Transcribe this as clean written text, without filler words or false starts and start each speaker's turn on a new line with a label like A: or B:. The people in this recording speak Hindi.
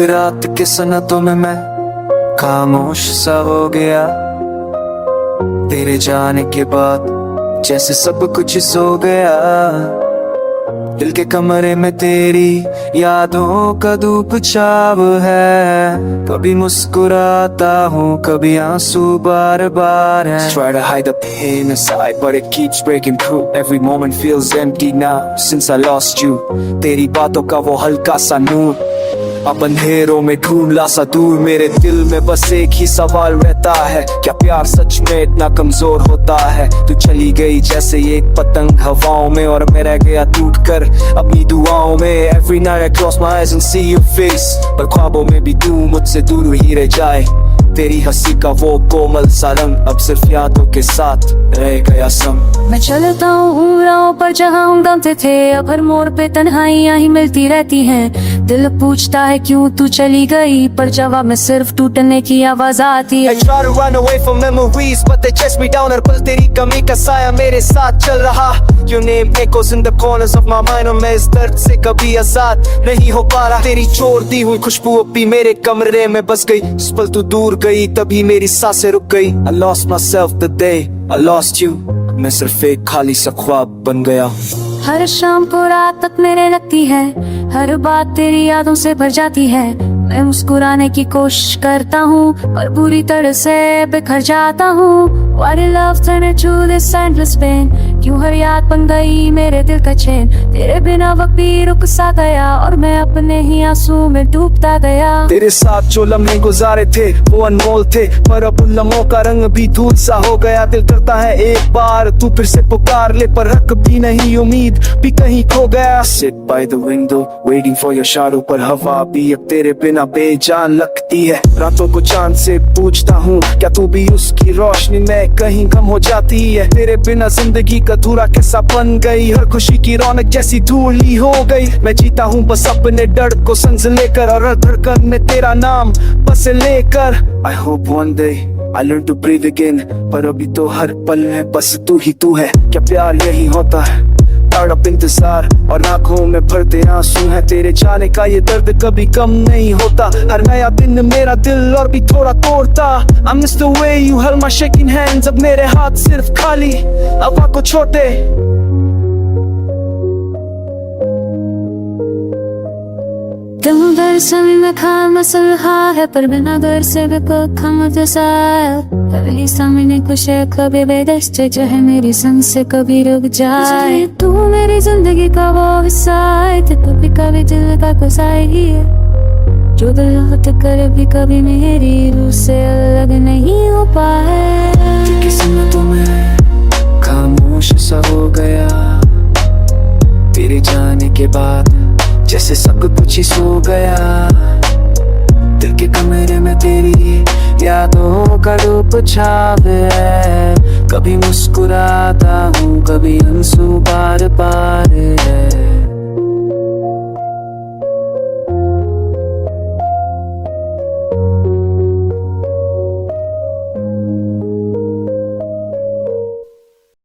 A: रात के सनतों में मैं खामोश सा हो गया। तेरे जाने के बाद जैसे सब कुछ सो गया। दिल के कमरे में तेरी यादों का धूप छाव है। कभी मुस्कुराता हूँ, कभी आंसू बार बार है। Try to hide the pain inside but it keeps breaking through. Every moment feels empty now since I lost you. तेरी बातों का वो हल्का सा नूर अब अंधेरों में ढूंढला सा दूर। मेरे दिल में बस एक ही सवाल रहता है, क्या प्यार सच में इतना कमजोर होता है? तू चली गई जैसे एक पतंग हवाओं में और मैं रह गया टूट कर अपनी दुआओं में। Every night I close my eyes and see your face, पर ख्वाबों में भी तू मुझसे दूर ही रह जाए। तेरी हंसी का वो कोमल सा रंग अब सिर्फ यादों के साथ रह गया संग।
B: मैं चलता हूँ राहों पर जहाँ हम दमते थे, अब हर मोड़ पे तन्हाइयाँ ही मिलती रहती हैं। दिल पूछता है क्यों तू चली गई, पर जवाब में सिर्फ टूटने की आवाज आती है।
A: I try to run away from memories but they chase me down। हर पल तेरी कमी का साया मेरे साथ चल रहा। Your name echoes in the corners of my mind और मैं इस दर्द से कभी आजाद नहीं हो पा रहा। तेरी छोड़ दी हुई खुशबू अब भी मेरे कमरे में बस गई। जिस पल तू दूर गई तभी मेरी सांसें रुक गई। I lost myself the day I lost you। मैं सिर्फ एक खाली सा ख्वाब बन गया।
B: हर शाम को रात तक मेरे लगती है, हर बात तेरी यादों से भर जाती है। मैं मुस्कुराने की कोशिश करता हूँ पर पूरी तरह से बिखर जाता हूँ। Why did love turn into this endless pain? क्यों हर याद बन गई मेरे दिल का चैन? तेरे बिना वक्त भी रुक सा गया और मैं अपने ही आंसू में डूबता गया।
A: तेरे साथ जो लम्हे गुजारे थे वो अनमोल थे, पर अब उन लम्हों का रंग भी धूल सा हो गया। दिल करता है एक बार तू फिर से पुकार ले, पर हक भी नहीं उम्मीद भी कहीं खो गया। Sit by the window waiting for your shadow, पर हवा भी अब तेरे बिना बेजान लगती है। रातों को चांद से पूछता हूँ क्या तू भी उसकी रोशनी में कहीं कम हो जाती है? तेरे बिना जिंदगी का अधूरा कैसा बन गई, हर खुशी की रौनक जैसी धूल ही हो गई। मैं जीता हूँ बस अपने डर को संग लेकर और हर धड़कन में तेरा नाम बस लेकर। I hope one day I learn to breathe again, पर अभी तो हर पल में बस तू ही तू है। क्या प्यार यही होता है? तड़प इंतजार और आंखों में भरते आंसू है। तेरे जाने का ये दर्द कभी कम नहीं होता। हर नया दिन मेरा दिल और भी थोड़ा तोड़ता। I miss the way you held my shaking hands। अब मेरे हाथ सिर्फ खाली अब को छोटे।
B: तुम दरअसल में खाम मसलहा है, पर बिना घर से भी खम जैसा कभी सामने कुछ है, कभी बेदस्त जो है मेरी संग से कभी रुक जाए। तू मेरी जिंदगी का वो हिस्सा है, तो कभी दिल का गुजारी है जो दिल हट कर भी कभी मेरी रूह से अलग नहीं हो पाए।
A: किस्मतों में खामोश सा हो गया। तेरे जाने के बाद जैसे सब कुछ ही सो गया। दिल के कमरे में तेरी यादों का रूप छाव है। कभी मुस्कुराता हूँ, कभी आंसू बार बार